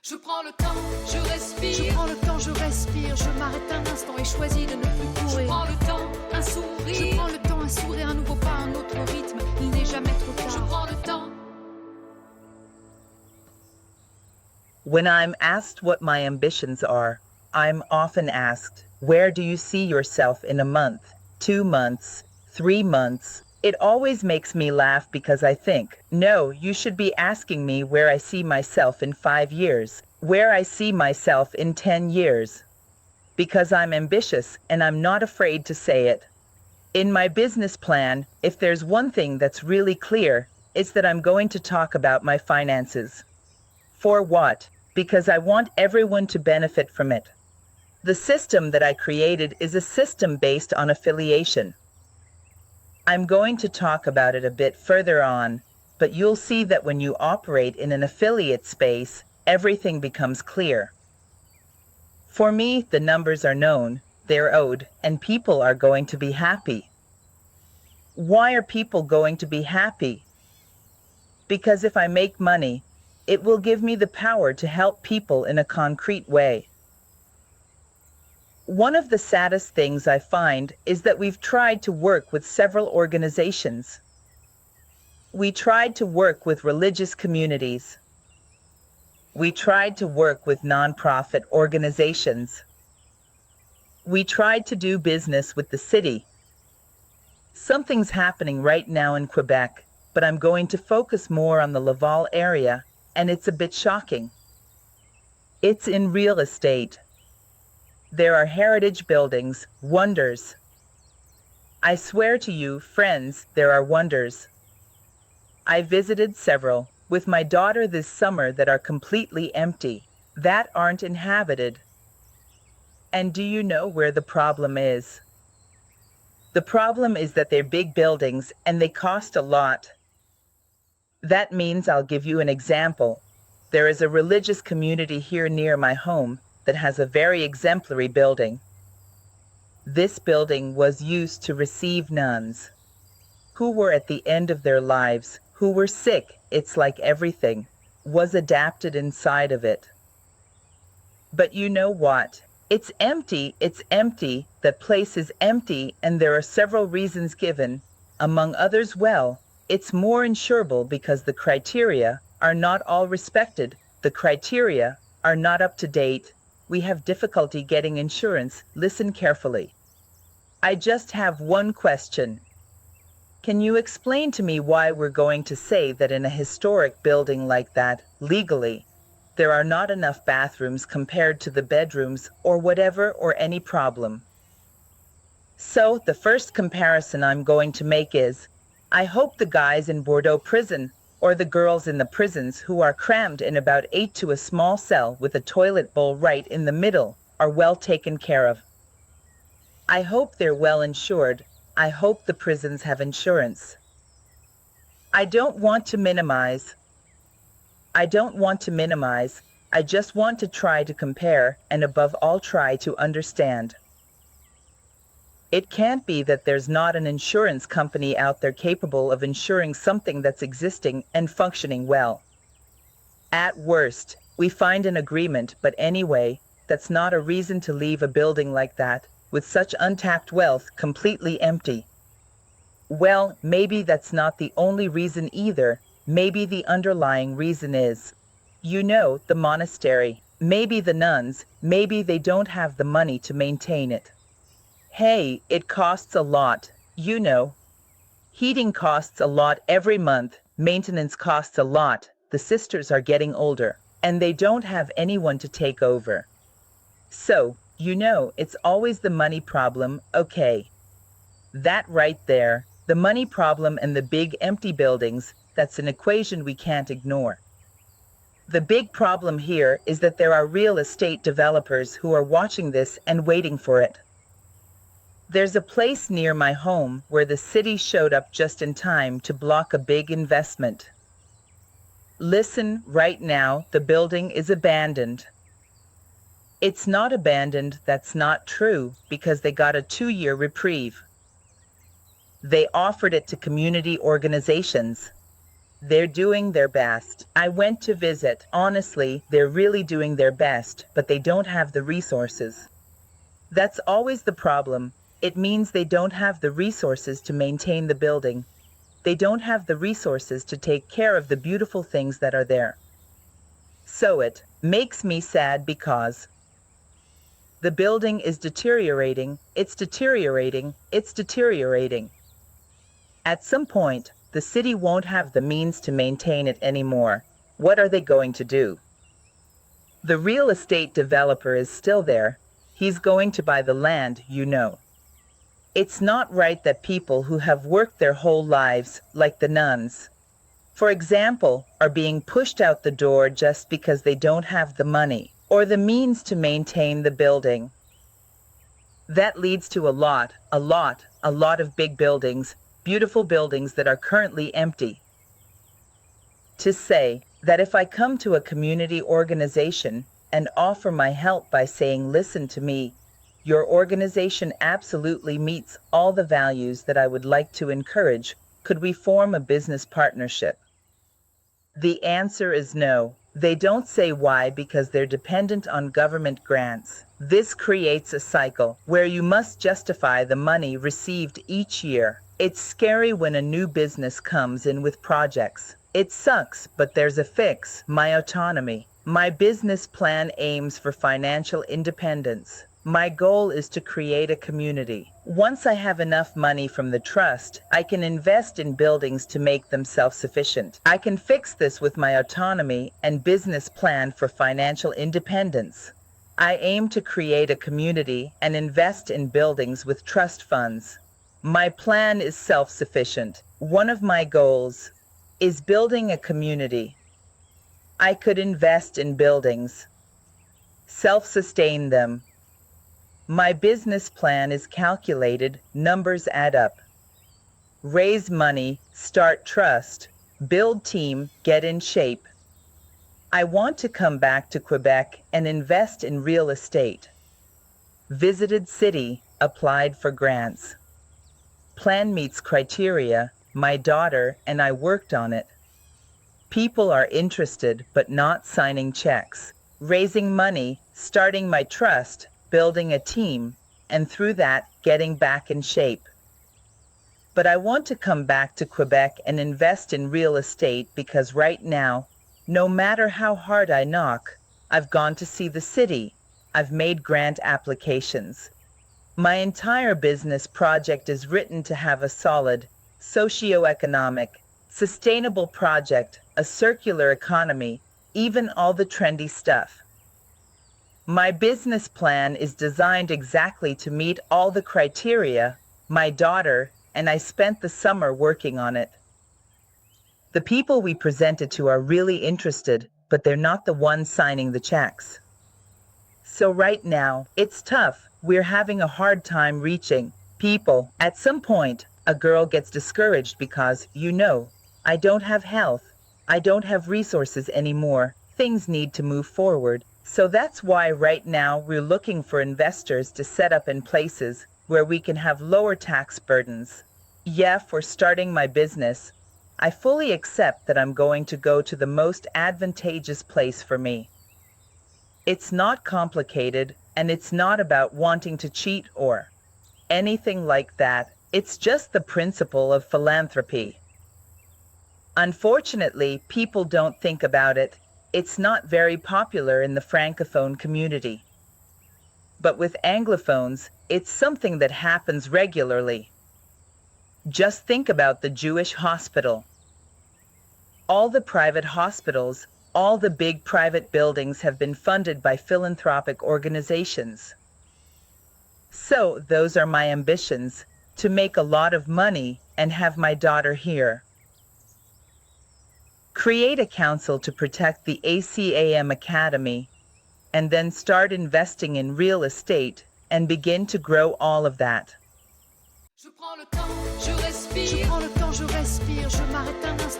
Je prends le temps, je respire. Je prends le temps, je respire. Je m'arrête un instant et choisis de ne plus courir. Je prends le temps, un sourire. Je prends le temps, un sourire, un nouveau pas, un autre rythme. Il n'est jamais trop tard. Je prends le temps. When I'm asked what my ambitions are, I'm often asked, where do you see yourself in a month, 2 months, 3 months? It always makes me laugh because I think, no, you should be asking me where I see myself in 5 years, where I see myself in 10 years. Because I'm ambitious and I'm not afraid to say it. In my business plan, if there's one thing that's really clear, it's that I'm going to talk about my finances. For what? Because I want everyone to benefit from it. The system that I created is a system based on affiliation. I'm going to talk about it a bit further on, but you'll see that when you operate in an affiliate space, everything becomes clear. For me, the numbers are known, they're owed, and people are going to be happy. Why are people going to be happy? Because if I make money, it will give me the power to help people in a concrete way. One of the saddest things I find is that we've tried to work with several organizations. We tried to work with religious communities. We tried to work with nonprofit organizations. We tried to do business with the city. Something's happening right now in Quebec, but I'm going to focus more on the Laval area, and it's a bit shocking. It's in real estate. There are heritage buildings, wonders. I swear to you, friends, there are wonders. I visited several with my daughter this summer that are completely empty, that aren't inhabited. And do you know where the problem is? The problem is that they're big buildings and they cost a lot. That means I'll give you an example. There is a religious community here near my home that has a very exemplary building. This building was used to receive nuns who were at the end of their lives, who were sick, it's like everything was adapted inside of it. But you know what? It's empty, that place is empty, and there are several reasons given, among others, well, it's more insurable because the criteria are not all respected, the criteria are not up to date. We have difficulty getting insurance. Listen carefully. I just have one question. Can you explain to me why we're going to say that in a historic building like that, legally, there are not enough bathrooms compared to the bedrooms or whatever or any problem? So the first comparison I'm going to make is, I hope the guys in Bordeaux prison or the girls in the prisons who are crammed in about 8 to a small cell with a toilet bowl right in the middle are well taken care of. I hope they're well insured. I hope the prisons have insurance. I don't want to minimize. I just want to try to compare and above all try to understand. It can't be that there's not an insurance company out there capable of insuring something that's existing and functioning well. At worst, we find an agreement, but anyway, that's not a reason to leave a building like that, with such untapped wealth, completely empty. Well, maybe that's not the only reason either. Maybe the underlying reason is, you know, the monastery, maybe the nuns, maybe they don't have the money to maintain it. Hey, it costs a lot, you know. Heating costs a lot every month, maintenance costs a lot, the sisters are getting older, and they don't have anyone to take over. So, you know, it's always the money problem, okay. That right there, the money problem and the big empty buildings, that's an equation we can't ignore. The big problem here is that there are real estate developers who are watching this and waiting for it. There's a place near my home where the city showed up just in time to block a big investment. Listen, right now, the building is abandoned. It's not abandoned, that's not true, because they got a 2-year reprieve. They offered it to community organizations. They're doing their best. I went to visit. Honestly, they're really doing their best, but they don't have the resources. That's always the problem. It means they don't have the resources to maintain the building. They don't have the resources to take care of the beautiful things that are there. So it makes me sad because the building is deteriorating, it's deteriorating, it's deteriorating. At some point, the city won't have the means to maintain it anymore. What are they going to do? The real estate developer is still there. He's going to buy the land, you know. It's not right that people who have worked their whole lives, like the nuns, for example, are being pushed out the door just because they don't have the money or the means to maintain the building. That leads to a lot of big buildings, beautiful buildings that are currently empty. To say that if I come to a community organization and offer my help by saying, listen to me, your organization absolutely meets all the values that I would like to encourage, could we form a business partnership? The answer is no. They don't say why because they're dependent on government grants. This creates a cycle where you must justify the money received each year. It's scary when a new business comes in with projects. It sucks, but there's a fix: my autonomy. My business plan aims for financial independence. My goal is to create a community. Once I have enough money from the trust, I can invest in buildings to make them self-sufficient. I can fix this with my autonomy and business plan for financial independence. I aim to create a community and invest in buildings with trust funds. My plan is self-sufficient. One of my goals is building a community. I could invest in buildings, self-sustain them. My business plan is calculated, numbers add up. Raise money, start trust, build team, get in shape. I want to come back to Quebec and invest in real estate. Visited city, applied for grants. Plan meets criteria, my daughter and I worked on it. People are interested but not signing checks. Raising money, starting my trust, building a team, and through that, getting back in shape. But I want to come back to Quebec and invest in real estate because right now, no matter how hard I knock, I've gone to see the city. I've made grant applications. My entire business project is written to have a solid, socio-economic, sustainable project, a circular economy, even all the trendy stuff. My business plan is designed exactly to meet all the criteria, my daughter and I spent the summer working on it. The people we presented to are really interested, but they're not the ones signing the checks. So right now, it's tough. We're having a hard time reaching people. At some point, a girl gets discouraged because, you know, I don't have health. I don't have resources anymore. Things need to move forward. So that's why right now we're looking for investors to set up in places where we can have lower tax burdens. Yeah, for starting my business, I fully accept that I'm going to go to the most advantageous place for me. It's not complicated, and it's not about wanting to cheat or anything like that. It's just the principle of philanthropy. Unfortunately, people don't think about it. It's not very popular in the Francophone community. But with Anglophones, it's something that happens regularly. Just think about the Jewish hospital. All the private hospitals, all the big private buildings have been funded by philanthropic organizations. So those are my ambitions, to make a lot of money and have my daughter here. Create a council to protect the ACAM Academy, and then start investing in real estate and begin to grow all of that. Je prends le temps, je respire. Je prends le temps, je respire, je m'arrête un instant.